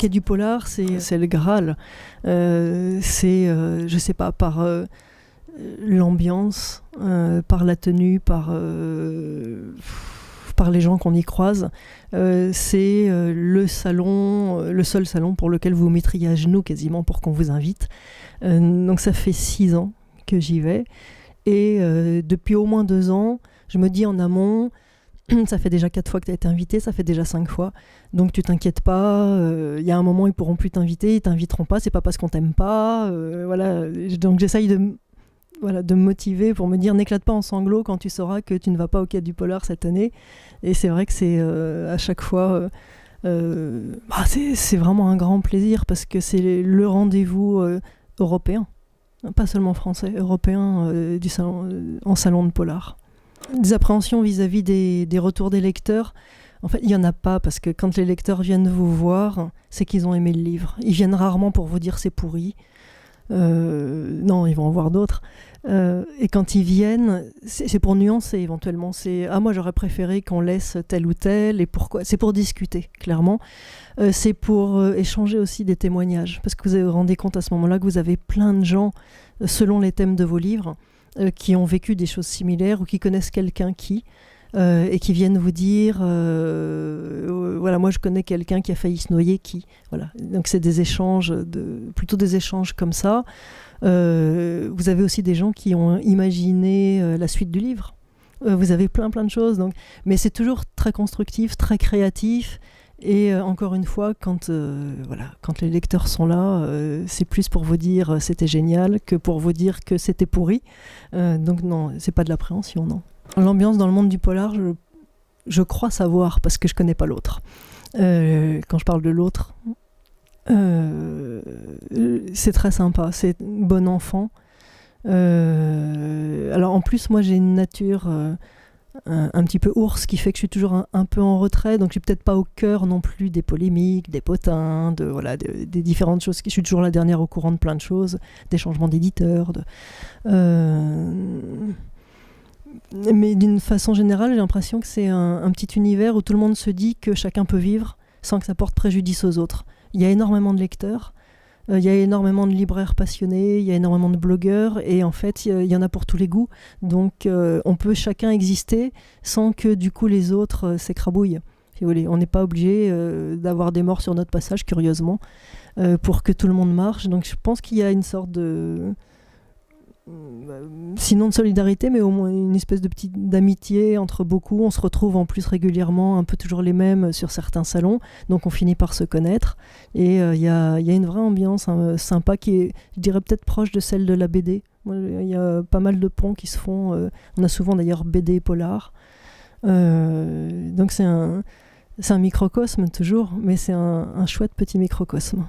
quai du polar, c'est le Graal. Je sais pas, par l'ambiance, par la tenue, par les gens qu'on y croise. C'est le seul salon pour lequel vous vous mettriez à genoux quasiment pour qu'on vous invite. Donc ça fait 6 ans que j'y vais. Et depuis au moins 2 ans, je me dis en amont, ça fait déjà 4 fois que tu as été invité, ça fait déjà 5 fois. Donc tu t'inquiètes pas, il y a un moment ils pourront plus t'inviter, ils t'inviteront pas, c'est pas parce qu'on t'aime pas. Voilà. Donc j'essaye de me motiver pour me dire n'éclate pas en sanglots quand tu sauras que tu ne vas pas au quai du polar cette année. Et c'est vrai que c'est à chaque fois, c'est vraiment un grand plaisir parce que c'est le rendez-vous européen, pas seulement français, européen du salon, en salon de polar. Des appréhensions vis-à-vis des retours des lecteurs, en fait, il n'y en a pas, parce que quand les lecteurs viennent vous voir, c'est qu'ils ont aimé le livre. Ils viennent rarement pour vous dire c'est pourri. Non, ils vont en voir d'autres. Et quand ils viennent, c'est pour nuancer éventuellement. C'est « Ah, moi j'aurais préféré qu'on laisse tel ou tel, et pourquoi ?» C'est pour discuter, clairement. C'est pour échanger aussi des témoignages, parce que vous vous rendez compte à ce moment-là que vous avez plein de gens, selon les thèmes de vos livres, qui ont vécu des choses similaires ou qui connaissent quelqu'un et qui viennent vous dire voilà, moi je connais quelqu'un qui a failli se noyer voilà. Donc c'est des échanges plutôt des échanges comme ça. Vous avez aussi des gens qui ont imaginé la suite du livre. Vous avez plein de choses, donc mais c'est toujours très constructif, très créatif. Et encore une fois, quand les lecteurs sont là, c'est plus pour vous dire c'était génial que pour vous dire que c'était pourri. Donc non, c'est pas de l'appréhension, non. L'ambiance dans le monde du polar, je crois savoir, parce que je connais pas l'autre. Quand je parle de l'autre, c'est très sympa, c'est bon enfant. Alors en plus, moi j'ai une nature un petit peu ours qui fait que je suis toujours un peu en retrait, donc je suis peut-être pas au cœur non plus des polémiques, des potins, des différentes choses. Je suis toujours la dernière au courant de plein de choses, des changements d'éditeurs. Mais d'une façon générale, j'ai l'impression que c'est un petit univers où tout le monde se dit que chacun peut vivre sans que ça porte préjudice aux autres. Il y a énormément de lecteurs. Il y a énormément de libraires passionnés, il y a énormément de blogueurs et en fait il y en a pour tous les goûts, donc on peut chacun exister sans que du coup les autres s'écrabouillent, si vous voulez. On n'est pas obligé d'avoir des morts sur notre passage, curieusement, pour que tout le monde marche. Donc je pense qu'il y a une sorte de sinon de solidarité, mais au moins une espèce d'amitié entre beaucoup. On se retrouve en plus régulièrement, un peu toujours les mêmes sur certains salons, donc on finit par se connaître. Et il y a une vraie ambiance sympa qui est, je dirais, peut-être proche de celle de la BD. Il y a pas mal de ponts qui se font. On a souvent d'ailleurs BD polar. Donc c'est un microcosme toujours, mais c'est un chouette petit microcosme.